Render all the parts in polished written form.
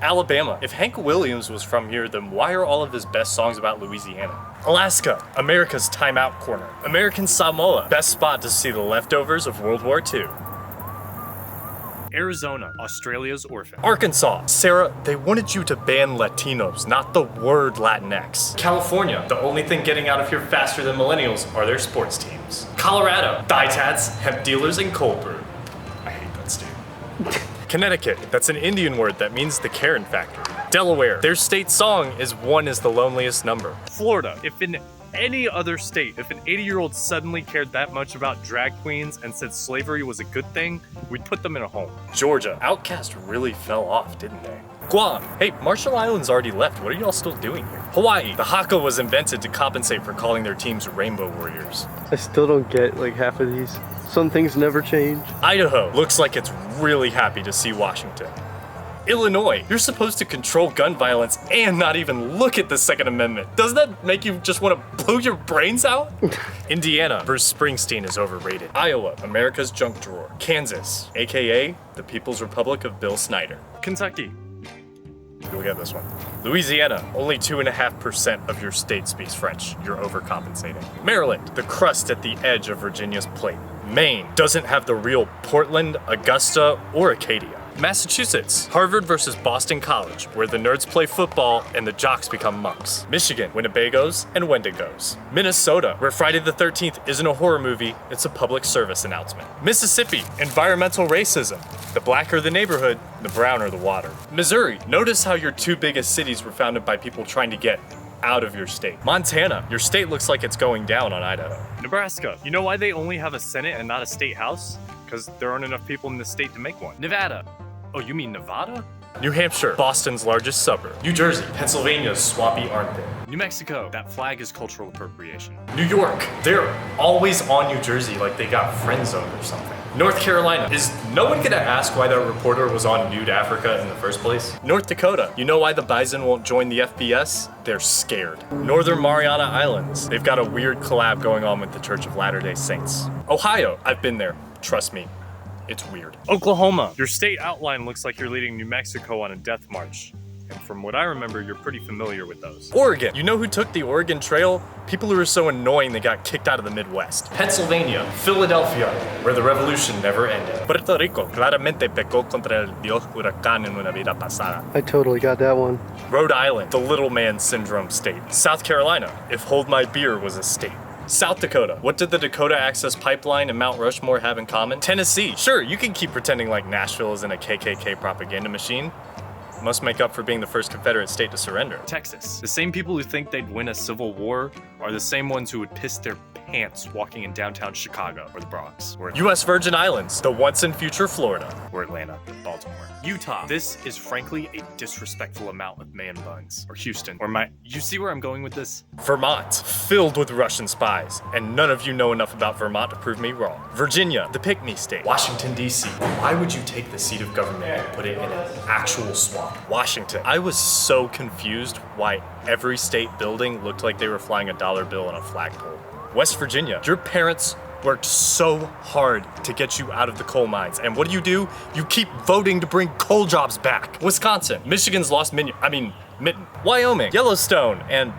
Alabama. If Hank Williams was from here, then why are all of his best songs about Louisiana? Alaska. America's timeout corner. American Samoa. Best spot to see the leftovers of World War II. Arizona, Australia's orphan. Arkansas. Sarah, they wanted you to ban Latinos, not the word Latinx. California. The only thing getting out of here faster than millennials are their sports teams. Colorado. Dietats, hemp dealers, and cold brew. I hate that state. Connecticut. That's an Indian word that means the Karen factory. Delaware. Their state song is "One is the loneliest number." Florida. If in any other state, if an 80-year-old suddenly cared that much about drag queens and said slavery was a good thing, we'd put them in a home. Georgia. Outkast really fell off, didn't they? Guam. Hey, Marshall Islands already left. What are y'all still doing here? Hawaii. The haka was invented to compensate for calling their teams Rainbow Warriors. I still don't get like half of these. Some things never change. Idaho. Looks like it's really happy to see Washington. Illinois. You're supposed to control gun violence and not even look at the Second Amendment. Doesn't that make you just want to blow your brains out? Indiana. Bruce Springsteen is overrated. Iowa. America's junk drawer. Kansas. AKA the People's Republic of Bill Snyder. Kentucky. You'll get this one. Louisiana, only 2.5% of your state speaks French. You're overcompensating. Maryland, the crust at the edge of Virginia's plate. Maine doesn't have the real Portland, Augusta, or Acadia. Massachusetts, Harvard versus Boston College, where the nerds play football and the jocks become monks. Michigan, Winnebagos and Wendigos. Minnesota, where Friday the 13th isn't a horror movie, it's a public service announcement. Mississippi, environmental racism. The blacker the neighborhood, the browner the water. Missouri, notice how your two biggest cities were founded by people trying to get out of your state. Montana, your state looks like it's going down on Idaho. Nebraska, you know why they only have a Senate and not a state house? Because there aren't enough people in the state to make one. Nevada. Oh, you mean Nevada? New Hampshire, Boston's largest suburb. New Jersey, Pennsylvania's swampy armpit. New Mexico, that flag is cultural appropriation. New York, they're always on New Jersey like they got friend zoned or something. North Carolina, is no one gonna ask why that reporter was on Nude Africa in the first place? North Dakota, you know why the bison won't join the FBS? They're scared. Northern Mariana Islands, they've got a weird collab going on with the Church of Latter-day Saints. Ohio, I've been there, trust me. It's weird. Oklahoma. Your state outline looks like you're leading New Mexico on a death march. And from what I remember, you're pretty familiar with those. Oregon. You know who took the Oregon Trail? People who were so annoying they got kicked out of the Midwest. Pennsylvania. Philadelphia, where the revolution never ended. Puerto Rico. Claramente pecó contra el dios huracán en una vida pasada. I totally got that one. Rhode Island. The little man syndrome state. South Carolina. If Hold My Beer was a state. South Dakota. What did the Dakota Access Pipeline and Mount Rushmore have in common? Tennessee. Sure, you can keep pretending like Nashville isn't a KKK propaganda machine. Must make up for being the first Confederate state to surrender. Texas. The same people who think they'd win a civil war are the same ones who would piss their pants walking in downtown Chicago or the Bronx. Or U.S. Virgin Islands, the once and future Florida. Or Atlanta, Baltimore. Utah. This is frankly a disrespectful amount of man buns. Or Houston. Or you see where I'm going with this? Vermont, filled with Russian spies. And none of you know enough about Vermont to prove me wrong. Virginia, the pick-me state. Washington, D.C. Why would you take the seat of government and put it in an actual swamp? Washington. I was so confused why every state building looked like they were flying a dollar bill on a flagpole. West Virginia. Your parents worked so hard to get you out of the coal mines. And what do? You keep voting to bring coal jobs back. Wisconsin. Michigan's lost mitten. Wyoming. Yellowstone. And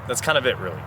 that's kind of it, really.